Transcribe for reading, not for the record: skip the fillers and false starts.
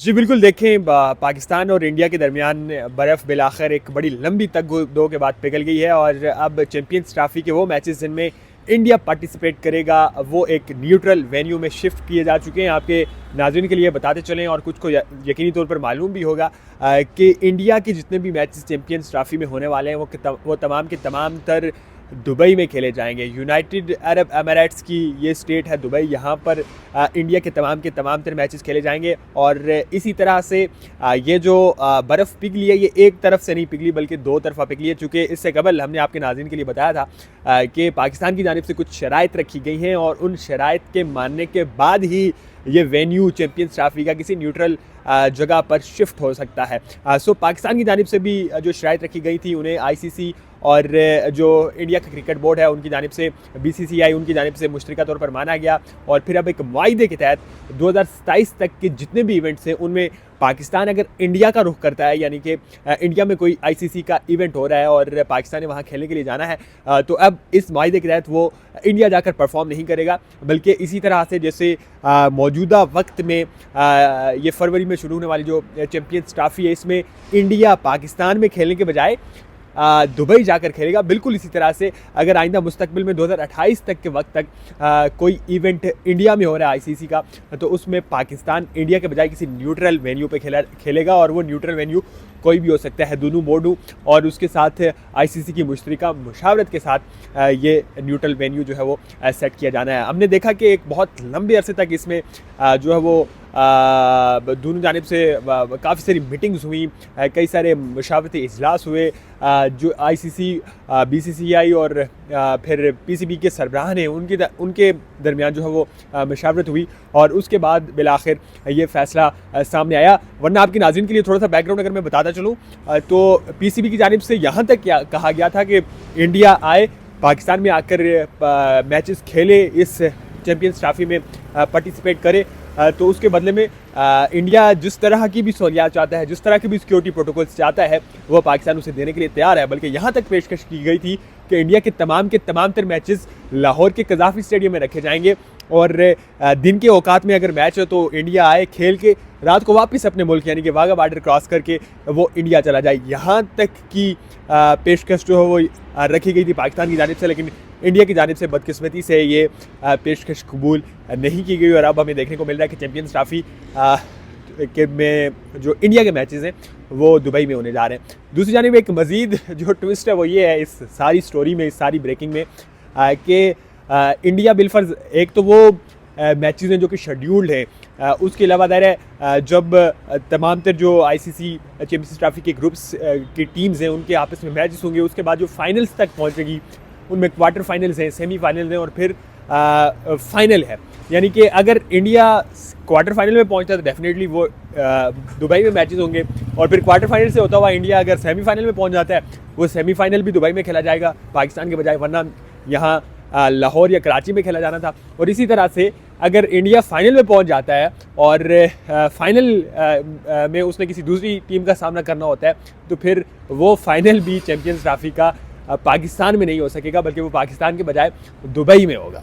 जी बिल्कुल, देखें पाकिस्तान और इंडिया के दरमियान बर्फ़ बिलाखिर एक बड़ी लंबी तग-दो के बाद पिघल गई है और अब चैंपियंस ट्रॉफ़ी के वो मैचेस जिनमें इंडिया पार्टिसिपेट करेगा वो एक न्यूट्रल वेन्यू में शिफ्ट किए जा चुके हैं। आपके नाज़रीन के लिए बताते चलें और कुछ को यकीनी तौर पर मालूम भी होगा कि इंडिया के जितने भी मैचेस चैंपियंस ट्रॉफ़ी में होने वाले हैं वो तमाम के तमाम तर दुबई में खेले जाएंगे। यूनाइटेड अरब अमीरात्स की ये स्टेट है दुबई, यहाँ पर इंडिया के तमाम तर मैचेस खेले जाएंगे और इसी तरह से ये जो बर्फ़ पिघली है ये एक तरफ से नहीं पिघली बल्कि दो तरफा पिघली है। चूँकि इससे कबल हमने आपके नाज़रीन के लिए बताया था कि पाकिस्तान की जानिब से कुछ शराइत रखी गई हैं और उन शराइत के मानने के बाद ही ये वेन्यू चैंपियंस ट्रॉफ़ी का किसी न्यूट्रल जगह पर शिफ्ट हो सकता है। सो पाकिस्तान की जानिब से भी जो शराइत रखी गई थी उन्हें आईसीसी और जो इंडिया का क्रिकेट बोर्ड है उनकी जानिब से बीसीसीआई उनकी जानिब से मुश्तरका तौर पर माना गया और फिर अब एक मुआहदे के तहत 2027 तक के जितने भी इवेंट्स हैं उनमें पाकिस्तान अगर इंडिया का रुख करता है, यानी कि इंडिया में कोई आईसीसी का इवेंट हो रहा है और पाकिस्तान ने वहाँ खेलने के लिए जाना है, तो अब इस मुआहदे के तहत वो इंडिया जाकर परफॉर्म नहीं करेगा बल्कि इसी तरह से जैसे मौजूदा वक्त में ये फरवरी में शुरू होने वाली जो चैंपियंस ट्रॉफ़ी है इसमें इंडिया पाकिस्तान में खेलने के बजाय दुबई जाकर खेलेगा। बिल्कुल इसी तरह से अगर आइंदा मुस्तकबिल में 2028 तक के वक्त तक कोई इवेंट इंडिया में हो रहा है आईसीसी का, तो उसमें पाकिस्तान इंडिया के बजाय किसी न्यूट्रल वेन्यू पे खेलेगा और वो न्यूट्रल वेन्यू कोई भी हो सकता है, दूनू बोर्डू और उसके साथ आईसीसी की मुश्तरका मुशावरत के साथ ये न्यूट्रल वेन्यू जो है वो सेट किया जाना है। हमने देखा कि एक बहुत लंबे अरसे तक इसमें जो है वो दोनों जानिब से काफ़ी सारी मीटिंग्स हुई, कई सारे मशावरती इजलास हुए, जो आईसीसी बीसीसीआई और फिर पीसीबी के सरबराह ने उनके दरमियान जो है वो मशावरत हुई और उसके बाद बिलाखिर ये फ़ैसला सामने आया। वरना आपकी नाज़रीन के लिए थोड़ा सा बैकग्राउंड अगर मैं बताता चलूँ तो पीसीबी की जानिब से यहाँ तक कहा गया था कि इंडिया आए, पाकिस्तान में आकर मैचेस खेले, इस चैंपियंस ट्रॉफ़ी में पार्टिसिपेट करे, तो उसके बदले में इंडिया जिस तरह की भी सहूलियात चाहता है, जिस तरह की भी सिक्योरिटी प्रोटोकॉल्स चाहता है वो पाकिस्तान उसे देने के लिए तैयार है। बल्कि यहाँ तक पेशकश की गई थी कि इंडिया के तमाम तर मैचेस लाहौर के कज़ाफ़ी स्टेडियम में रखे जाएंगे और दिन के औकात में अगर मैच हो तो इंडिया आए, खेल के रात को वापस अपने मुल्क यानी कि वाघा बॉर्डर क्रॉस करके वो इंडिया चला जाए। यहाँ तक की पेशकश जो है वो रखी गई थी पाकिस्तान की जानिब से, लेकिन इंडिया की जानिब से बदकिस्मती से ये पेशकश कबूल नहीं की गई और अब हमें देखने को मिल रहा है कि चैंपियंस ट्रॉफ़ी के में जो इंडिया के मैचेस हैं वो दुबई में होने जा रहे हैं। दूसरी जानिब एक मज़ीद जो ट्विस्ट है वो ये है इस सारी स्टोरी में, इस सारी ब्रेकिंग में कि इंडिया बिलफर्ज एक तो वो मैचेस हैं जो कि शेड्यूल्ड हैं, उसके अलावा दायरा है जब तमाम तर जो आईसीसी चैंपियंस ट्रॉफ़ी के ग्रुप्स की टीम्स हैं उनके आपस में मैचेस होंगे, उसके बाद जो फाइनल्स तक पहुँचेगी उनमें क्वार्टर फाइनल्स हैं, सेमीफाइनल्स हैं और फिर फाइनल है। यानी कि अगर इंडिया क्वार्टर फाइनल में पहुंचता है तो डेफिनेटली वो दुबई में मैचेस होंगे और फिर क्वार्टर फाइनल से होता हुआ इंडिया अगर सेमीफाइनल में पहुंच जाता है वो सेमीफाइनल भी दुबई में खेला जाएगा पाकिस्तान के बजाय, वरना यहाँ लाहौर या कराची में खेला जाना था। और इसी तरह से अगर इंडिया फाइनल में पहुंच जाता है और फाइनल में उसने किसी दूसरी टीम का सामना करना होता है तो फिर वो फाइनल भी चैंपियंस ट्रॉफ़ी का पाकिस्तान में नहीं हो सकेगा बल्कि वो पाकिस्तान के बजाय दुबई में होगा।